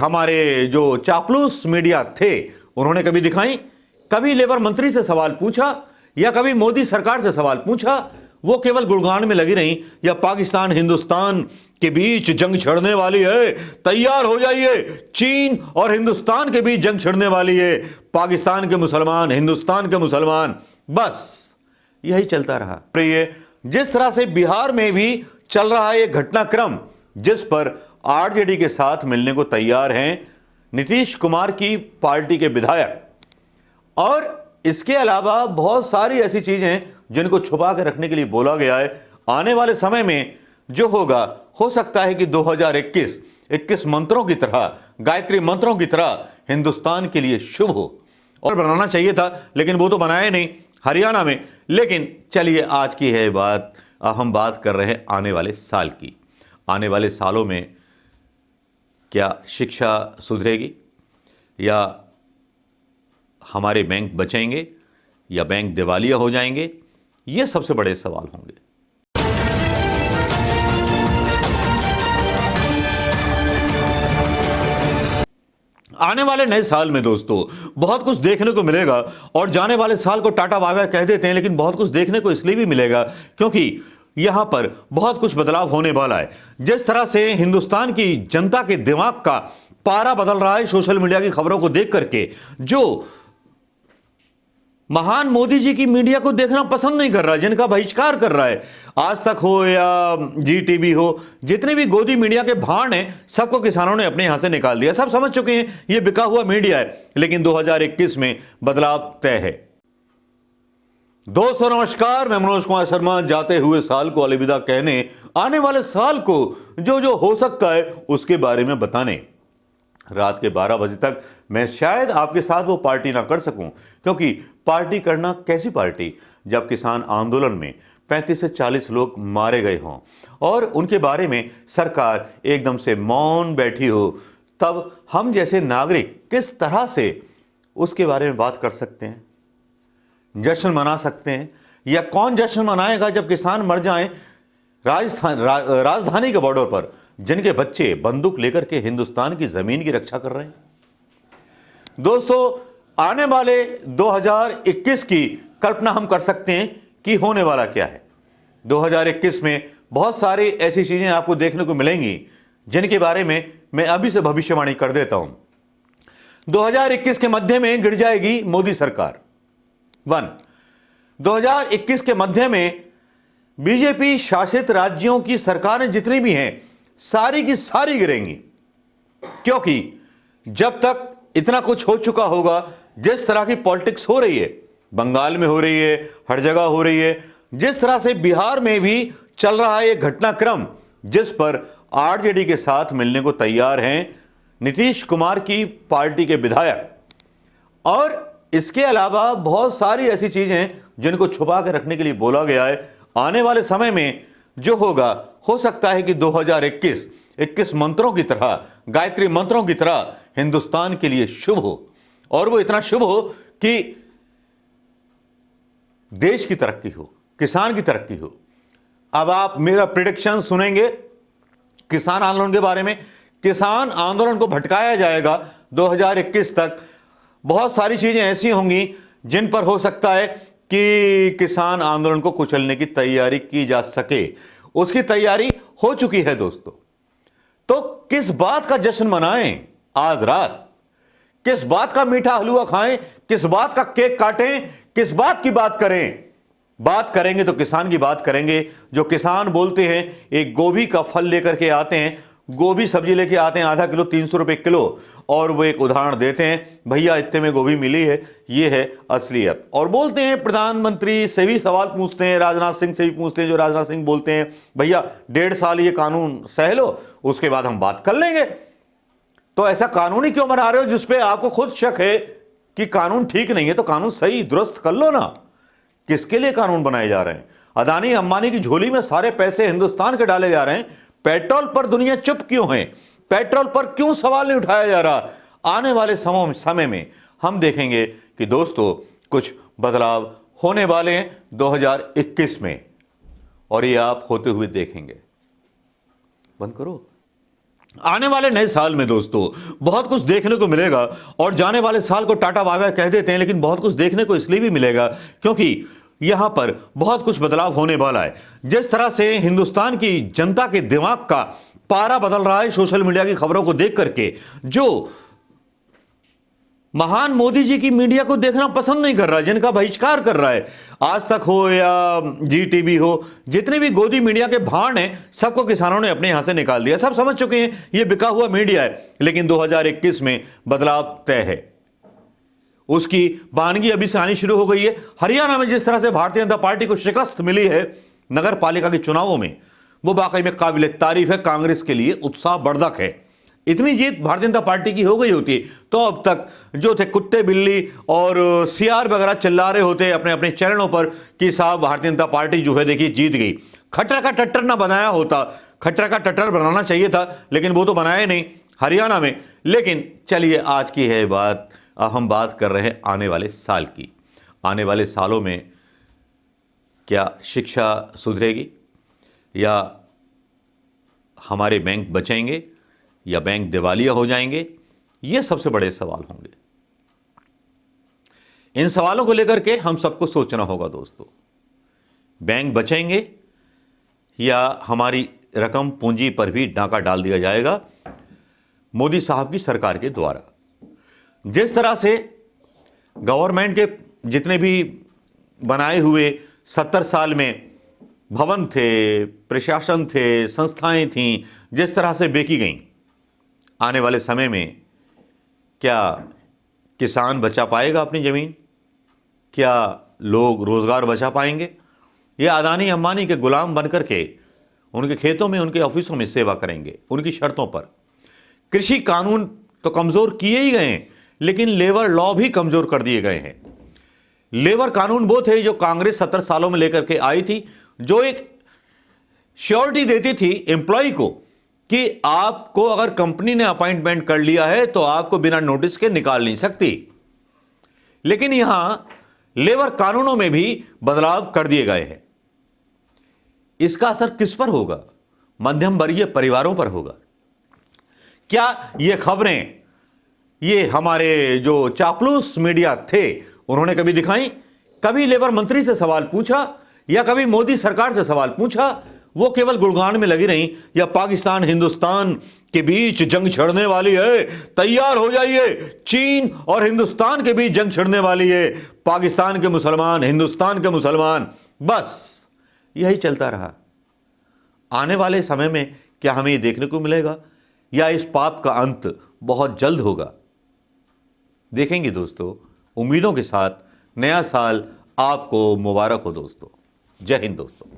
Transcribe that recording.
हमारे जो चापलूस मीडिया थे उन्होंने कभी दिखाई, कभी लेबर मंत्री से सवाल पूछा या कभी मोदी सरकार से सवाल पूछा? वो केवल गुणगान में लगी रहीं। या पाकिस्तान हिंदुस्तान के बीच जंग छिड़ने वाली है, तैयार हो जाइए, चीन और हिंदुस्तान के बीच जंग छिड़ने वाली है, पाकिस्तान के मुसलमान, हिंदुस्तान के मुसलमान। बस यही चलता रहा। प्रिय, जिस तरह से बिहार में भी चल रहा है ये घटनाक्रम, जिस पर आरजेडी के साथ मिलने को तैयार हैं नीतीश कुमार की पार्टी के विधायक, और इसके अलावा बहुत सारी ऐसी चीजें हैं जिनको छुपा के रखने के लिए बोला गया है। आने वाले समय में जो होगा, हो सकता है कि 2021 21 मंत्रों की तरह, गायत्री मंत्रों की तरह हिंदुस्तान के लिए शुभ हो। और बनाना चाहिए था, लेकिन वो तो बनाया नहीं हरियाणा में। लेकिन चलिए, आज की है बात, हम बात कर रहे हैं आने वाले साल की। आने वाले सालों में क्या शिक्षा सुधरेगी, या हमारे बैंक बचेंगे, या बैंक दिवालिया हो जाएंगे? ये सबसे बड़े सवाल होंगे। आने वाले नए साल में दोस्तों बहुत कुछ देखने को मिलेगा, और जाने वाले साल को टाटा बाय बाय कह देते हैं, लेकिन बहुत कुछ देखने को इसलिए भी मिलेगा क्योंकि यहां पर बहुत कुछ बदलाव होने वाला है। जिस तरह से हिंदुस्तान की जनता के दिमाग का पारा बदल रहा है सोशल मीडिया की खबरों को देख करके, जो महान मोदी जी की मीडिया को देखना पसंद नहीं कर रहा है, जिनका बहिष्कार कर रहा है, आज तक हो या जी टीवी हो, जितने भी गोदी मीडिया के भांड हैं, सबको किसानों ने अपने यहां से निकाल दिया। सब समझ चुके हैं ये बिका हुआ मीडिया है। लेकिन 2021 में बदलाव तय है। दोस्तों नमस्कार, मैं मनोज कुमार शर्मा। जाते हुए साल को अलविदा कहने, आने वाले साल को जो जो हो सकता है उसके बारे में बताने रात के 12 बजे तक मैं शायद आपके साथ वो पार्टी ना कर सकूं, क्योंकि पार्टी करना कैसी पार्टी जब किसान आंदोलन में 35 से 40 लोग मारे गए हों और उनके बारे में सरकार एकदम से मौन बैठी हो, तब हम जैसे नागरिक किस तरह से उसके बारे में बात कर सकते हैं, जश्न मना सकते हैं? या कौन जश्न मनाएगा जब किसान मर जाएं राजधानी के बॉर्डर पर, जिनके बच्चे बंदूक लेकर के हिंदुस्तान की जमीन की रक्षा कर रहे हैं? दोस्तों, आने वाले 2021 की कल्पना हम कर सकते हैं कि होने वाला क्या है। 2021 में बहुत सारी ऐसी चीजें आपको देखने को मिलेंगी जिनके बारे में मैं अभी से भविष्यवाणी कर देता हूं। 2021 के मध्य में गिर जाएगी मोदी सरकार। 2021 के मध्य में बीजेपी शासित राज्यों की सरकारें जितनी भी हैं, सारी की सारी गिरेंगी, क्योंकि जब तक इतना कुछ हो चुका होगा, जिस तरह की पॉलिटिक्स हो रही है, बंगाल में हो रही है, हर जगह हो रही है, जिस तरह से बिहार में भी चल रहा है ये घटनाक्रम, जिस पर आरजेडी के साथ मिलने को तैयार हैं नीतीश कुमार की पार्टी के विधायक, और इसके अलावा बहुत सारी ऐसी चीजें हैं जिनको छुपा के रखने के लिए बोला गया है। आने वाले समय में जो होगा, हो सकता है कि 2021 21 मंत्रों की तरह, गायत्री मंत्रों की तरह हिंदुस्तान के लिए शुभ हो, और वो इतना शुभ हो कि देश की तरक्की हो, किसान की तरक्की हो। अब आप मेरा प्रेडिक्शन सुनेंगे किसान आंदोलन के बारे में। किसान आंदोलन को भटकाया जाएगा 2021 तक। बहुत सारी चीजें ऐसी होंगी जिन पर हो सकता है कि किसान आंदोलन को कुचलने की तैयारी की जा सके। उसकी तैयारी हो चुकी है दोस्तों। तो किस बात का जश्न मनाएं आज रात? किस बात का मीठा हलवा खाएं? किस बात का केक काटें? किस बात की बात करें? बात करेंगे तो किसान की बात करेंगे। जो किसान बोलते हैं, एक गोभी का फल लेकर के आते हैं, गोभी सब्जी लेके आते हैं, आधा किलो 300 रुपए किलो, और वो एक उदाहरण देते हैं, भैया इतने में गोभी मिली है, ये है असलियत। और बोलते हैं, प्रधानमंत्री से भी सवाल पूछते हैं, राजनाथ सिंह से भी पूछते हैं, जो राजनाथ सिंह बोलते हैं, भैया 1.5 साल ये कानून सह लो, उसके बाद हम बात कर लेंगे। तो ऐसा कानून ही क्यों बना रहे हो जिसपे आपको खुद शक है कि कानून ठीक नहीं है? तो कानून सही दुरुस्त कर लो ना। किसके लिए कानून बनाए जा रहे हैं? अदानी अंबानी की झोली में सारे पैसे हिंदुस्तान के डाले जा रहे हैं। पेट्रोल पर दुनिया चुप क्यों है? पेट्रोल पर क्यों सवाल नहीं उठाया जा रहा? आने वाले समय में हम देखेंगे कि दोस्तों कुछ बदलाव होने वाले हैं 2021 में, और ये आप होते हुए देखेंगे। बंद करो। आने वाले नए साल में दोस्तों बहुत कुछ देखने को मिलेगा, और जाने वाले साल को टाटा बाय बाय कह देते हैं, लेकिन बहुत कुछ देखने को इसलिए भी मिलेगा क्योंकि यहां पर बहुत कुछ बदलाव होने वाला है। जिस तरह से हिंदुस्तान की जनता के दिमाग का पारा बदल रहा है सोशल मीडिया की खबरों को देख करके, जो महान मोदी जी की मीडिया को देखना पसंद नहीं कर रहा है, जिनका बहिष्कार कर रहा है, आज तक हो या जी टीवी हो, जितने भी गोदी मीडिया के भांड हैं सबको किसानों ने अपने यहां से निकाल दिया। सब समझ चुके हैं ये बिका हुआ मीडिया है, लेकिन 2021 में बदलाव तय है, उसकी बानगी अभी से आनी शुरू हो गई है। हरियाणा में जिस तरह से भारतीय जनता पार्टी को शिकस्त मिली है नगर पालिका के चुनावों में, वो वाकई में काबिल तारीफ है, कांग्रेस के लिए उत्साहवर्धक है। इतनी जीत भारतीय जनता पार्टी की हो गई होती तो अब तक जो थे कुत्ते बिल्ली और सीआर वगैरह चिल्ला रहे होते अपने अपने चैनलों पर कि साहब भारतीय जनता पार्टी जो है देखिए जीत गई। खट्टर का टट्टर ना बनाया होता, खट्टर का टट्टर बनाना चाहिए था, लेकिन वो तो बनाया नहीं हरियाणा में। लेकिन चलिए आज की है बात, हम बात कर रहे हैं आने वाले साल की। आने वाले सालों में क्या शिक्षा सुधरेगी, या हमारे बैंक बचेंगे, या बैंक दिवालिया हो जाएंगे? ये सबसे बड़े सवाल होंगे। इन सवालों को लेकर के हम सबको सोचना होगा दोस्तों। बैंक बचेंगे या हमारी रकम पूंजी पर भी डाका डाल दिया जाएगा मोदी साहब की सरकार के द्वारा। जिस तरह से गवर्नमेंट के जितने भी बनाए हुए 70 साल में भवन थे, प्रशासन थे, संस्थाएं थीं, जिस तरह से बेची गईं, आने वाले समय में क्या किसान बचा पाएगा अपनी ज़मीन? क्या लोग रोज़गार बचा पाएंगे? या अदानी अंबानी के गुलाम बनकर के उनके खेतों में, उनके ऑफिसों में सेवा करेंगे उनकी शर्तों पर? कृषि कानून तो कमज़ोर किए ही गए हैं, लेकिन लेबर लॉ भी कमज़ोर कर दिए गए हैं। लेबर कानून वो थे जो कांग्रेस 70 सालों में लेकर के आई थी, जो एक श्योरिटी देती थी एम्प्लॉय को कि आपको अगर कंपनी ने अपॉइंटमेंट कर लिया है तो आपको बिना नोटिस के निकाल नहीं सकती। लेकिन यहां लेबर कानूनों में भी बदलाव कर दिए गए हैं। इसका असर किस पर होगा? मध्यम वर्गीय परिवारों पर होगा। क्या ये खबरें ये हमारे जो चापलूस मीडिया थे उन्होंने कभी दिखाई? कभी लेबर मंत्री से सवाल पूछा या कभी मोदी सरकार से सवाल पूछा? वो केवल गुणगान में लगी रही, या पाकिस्तान हिंदुस्तान के बीच जंग छिड़ने वाली है, तैयार हो जाइए, चीन और हिंदुस्तान के बीच जंग छिड़ने वाली है, पाकिस्तान के मुसलमान, हिंदुस्तान के मुसलमान, बस यही चलता रहा। आने वाले समय में क्या हमें ये देखने को मिलेगा, या इस पाप का अंत बहुत जल्द होगा? देखेंगे दोस्तों। उम्मीदों के साथ नया साल आपको मुबारक हो दोस्तों। जय हिंद दोस्तों।